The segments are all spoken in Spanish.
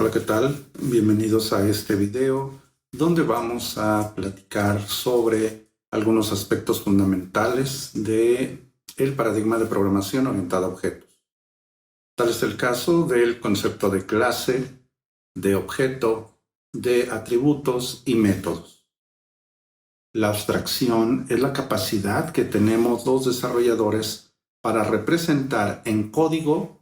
Hola, ¿qué tal? Bienvenidos a este video donde vamos a platicar sobre algunos aspectos fundamentales del paradigma de programación orientada a objetos. Tal es el caso del concepto de clase, de objeto, de atributos y métodos. La abstracción es la capacidad que tenemos los desarrolladores para representar en código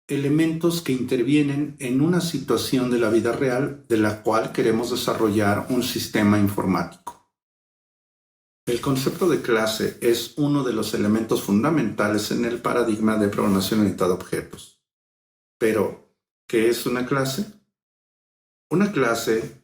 elementos que intervienen en una situación de la vida real de la cual queremos desarrollar un sistema informático. El concepto de clase es uno de los elementos fundamentales en el paradigma de programación orientada a objetos. Pero, ¿qué es una clase? Una clase,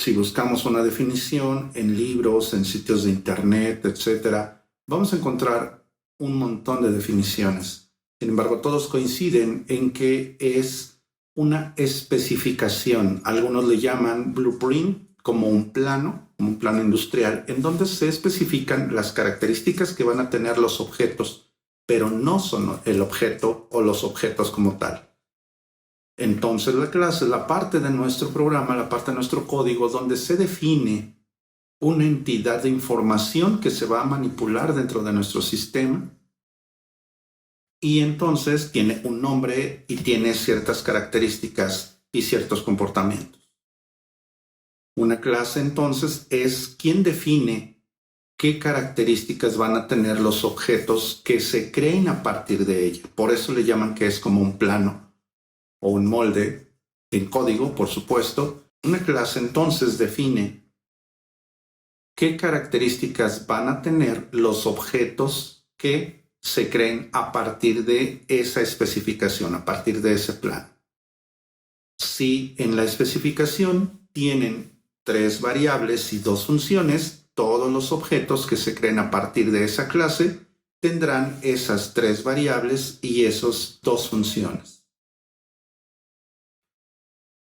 si buscamos una definición en libros, en sitios de internet, etc., vamos a encontrar un montón de definiciones. Sin embargo, todos coinciden en que es una especificación. Algunos le llaman blueprint, como un plano industrial, en donde se especifican las características que van a tener los objetos, pero no son el objeto o los objetos como tal. Entonces, la clase es la parte de nuestro programa, la parte de nuestro código, donde se define una entidad de información que se va a manipular dentro de nuestro sistema. Y entonces tiene un nombre y tiene ciertas características y ciertos comportamientos. Una clase entonces es quien define qué características van a tener los objetos que se creen a partir de ella. Por eso le llaman que es como un plano o un molde en código, por supuesto. Una clase entonces define qué características van a tener los objetos que se creen a partir de esa especificación, a partir de ese plan. Si en la especificación tienen 3 variables y 2 funciones, todos los objetos que se creen a partir de esa clase tendrán esas 3 variables y esas 2 funciones.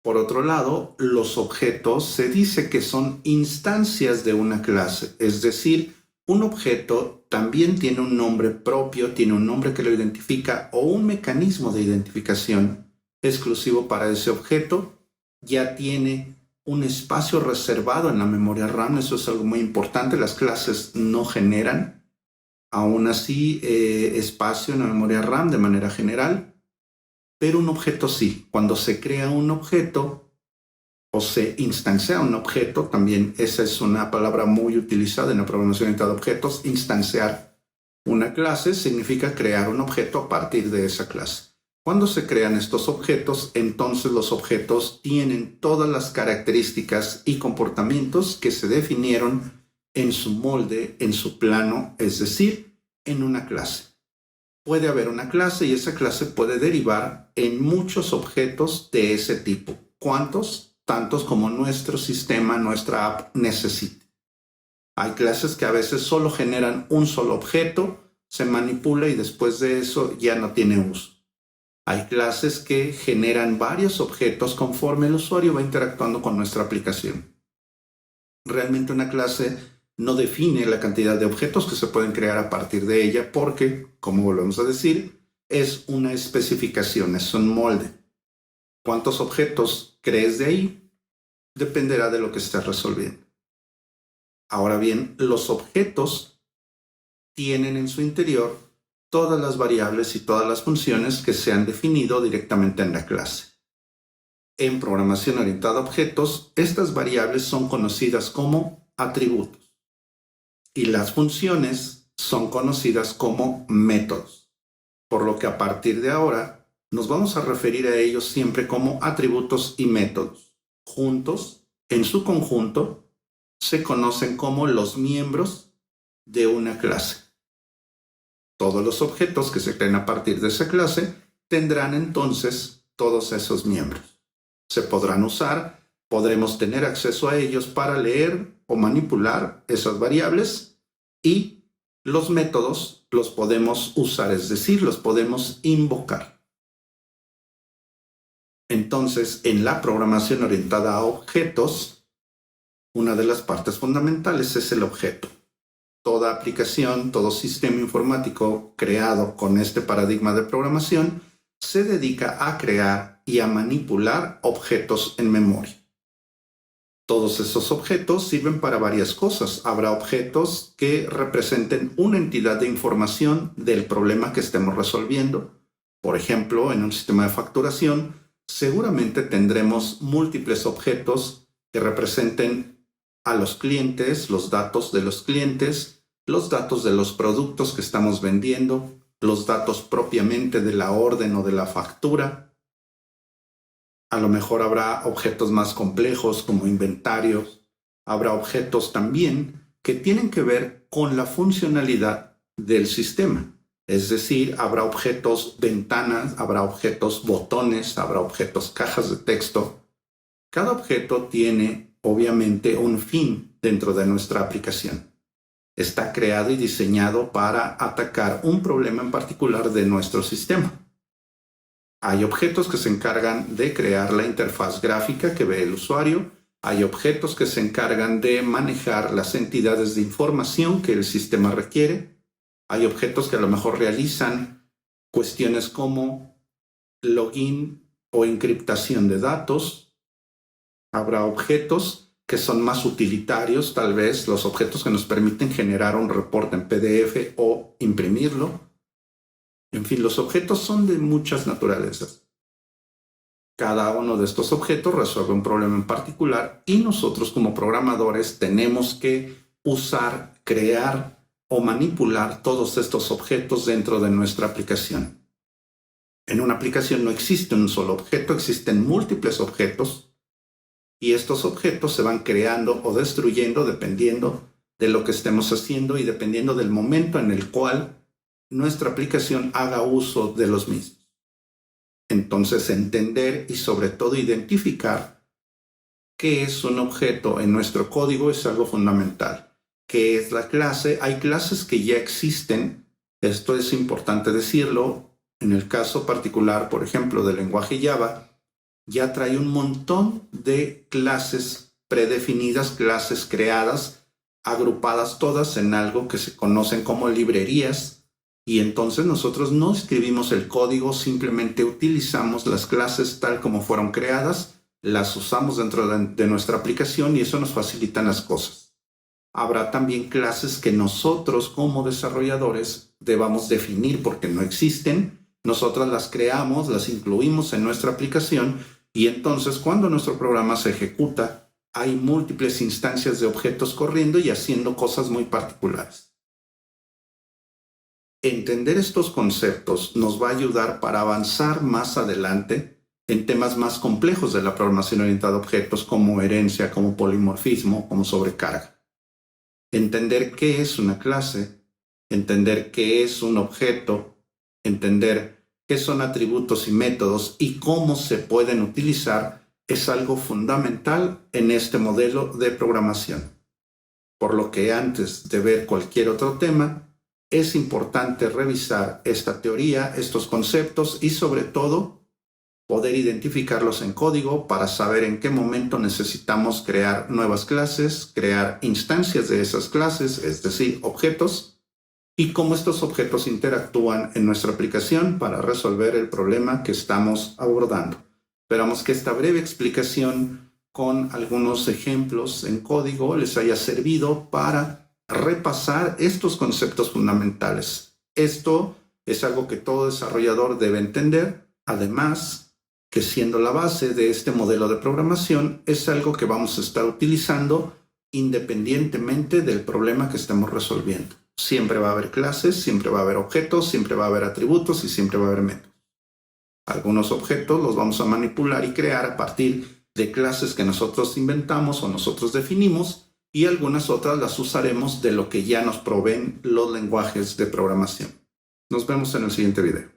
Por otro lado, los objetos se dice que son instancias de una clase, es decir, un objeto también tiene un nombre propio, tiene un nombre que lo identifica o un mecanismo de identificación exclusivo para ese objeto. Ya tiene un espacio reservado en la memoria RAM, eso es algo muy importante. Las clases no generan, aún así, espacio en la memoria RAM de manera general, pero un objeto sí. Cuando se crea un objeto o se instancia un objeto, también esa es una palabra muy utilizada en la programación orientada a objetos. Instanciar una clase significa crear un objeto a partir de esa clase. Cuando se crean estos objetos, entonces los objetos tienen todas las características y comportamientos que se definieron en su molde, en su plano, es decir, en una clase. Puede haber una clase y esa clase puede derivar en muchos objetos de ese tipo. ¿Cuántos? Tantos como nuestro sistema, nuestra app necesite. Hay clases que a veces solo generan un solo objeto, se manipula y después de eso ya no tiene uso. Hay clases que generan varios objetos conforme el usuario va interactuando con nuestra aplicación. Realmente una clase no define la cantidad de objetos que se pueden crear a partir de ella porque, como volvemos a decir, es una especificación, es un molde. ¿Cuántos objetos crees de ahí? Dependerá de lo que estés resolviendo. Ahora bien, los objetos tienen en su interior todas las variables y todas las funciones que se han definido directamente en la clase. En programación orientada a objetos, estas variables son conocidas como atributos y las funciones son conocidas como métodos, por lo que a partir de ahora nos vamos a referir a ellos siempre como atributos y métodos. Juntos, en su conjunto, se conocen como los miembros de una clase. Todos los objetos que se creen a partir de esa clase tendrán entonces todos esos miembros. Se podrán usar, podremos tener acceso a ellos para leer o manipular esas variables y los métodos los podemos usar, es decir, los podemos invocar. Entonces, en la programación orientada a objetos, una de las partes fundamentales es el objeto. Toda aplicación, todo sistema informático creado con este paradigma de programación se dedica a crear y a manipular objetos en memoria. Todos esos objetos sirven para varias cosas. Habrá objetos que representen una entidad de información del problema que estemos resolviendo. Por ejemplo, en un sistema de facturación, seguramente tendremos múltiples objetos que representen a los clientes, los datos de los clientes, los datos de los productos que estamos vendiendo, los datos propiamente de la orden o de la factura. A lo mejor habrá objetos más complejos como inventarios. Habrá objetos también que tienen que ver con la funcionalidad del sistema. Es decir, habrá objetos ventanas, habrá objetos botones, habrá objetos cajas de texto. Cada objeto tiene, obviamente, un fin dentro de nuestra aplicación. Está creado y diseñado para atacar un problema en particular de nuestro sistema. Hay objetos que se encargan de crear la interfaz gráfica que ve el usuario. Hay objetos que se encargan de manejar las entidades de información que el sistema requiere. Hay objetos que a lo mejor realizan cuestiones como login o encriptación de datos. Habrá objetos que son más utilitarios, tal vez los objetos que nos permiten generar un reporte en PDF o imprimirlo. En fin, los objetos son de muchas naturalezas. Cada uno de estos objetos resuelve un problema en particular y nosotros como programadores tenemos que usar, crear o manipular todos estos objetos dentro de nuestra aplicación. En una aplicación no existe un solo objeto, existen múltiples objetos y estos objetos se van creando o destruyendo dependiendo de lo que estemos haciendo y dependiendo del momento en el cual nuestra aplicación haga uso de los mismos. Entonces, entender y sobre todo identificar qué es un objeto en nuestro código es algo fundamental. ¿Qué es la clase? Hay clases que ya existen. Esto es importante decirlo. En el caso particular, por ejemplo, del lenguaje Java, ya trae un montón de clases predefinidas, clases creadas, agrupadas todas en algo que se conocen como librerías. Y entonces nosotros no escribimos el código, simplemente utilizamos las clases tal como fueron creadas, las usamos dentro de nuestra aplicación y eso nos facilita las cosas. Habrá también clases que nosotros como desarrolladores debamos definir porque no existen. Nosotros las creamos, las incluimos en nuestra aplicación y entonces cuando nuestro programa se ejecuta, hay múltiples instancias de objetos corriendo y haciendo cosas muy particulares. Entender estos conceptos nos va a ayudar para avanzar más adelante en temas más complejos de la programación orientada a objetos como herencia, como polimorfismo, como sobrecarga. Entender qué es una clase, entender qué es un objeto, entender qué son atributos y métodos y cómo se pueden utilizar es algo fundamental en este modelo de programación. Por lo que antes de ver cualquier otro tema, es importante revisar esta teoría, estos conceptos y sobre todo poder identificarlos en código para saber en qué momento necesitamos crear nuevas clases, crear instancias de esas clases, es decir, objetos, y cómo estos objetos interactúan en nuestra aplicación para resolver el problema que estamos abordando. Esperamos que esta breve explicación con algunos ejemplos en código les haya servido para repasar estos conceptos fundamentales. Esto es algo que todo desarrollador debe entender, además que siendo la base de este modelo de programación es algo que vamos a estar utilizando independientemente del problema que estemos resolviendo. Siempre va a haber clases, siempre va a haber objetos, siempre va a haber atributos y siempre va a haber métodos. Algunos objetos los vamos a manipular y crear a partir de clases que nosotros inventamos o nosotros definimos, y algunas otras las usaremos de lo que ya nos proveen los lenguajes de programación. Nos vemos en el siguiente video.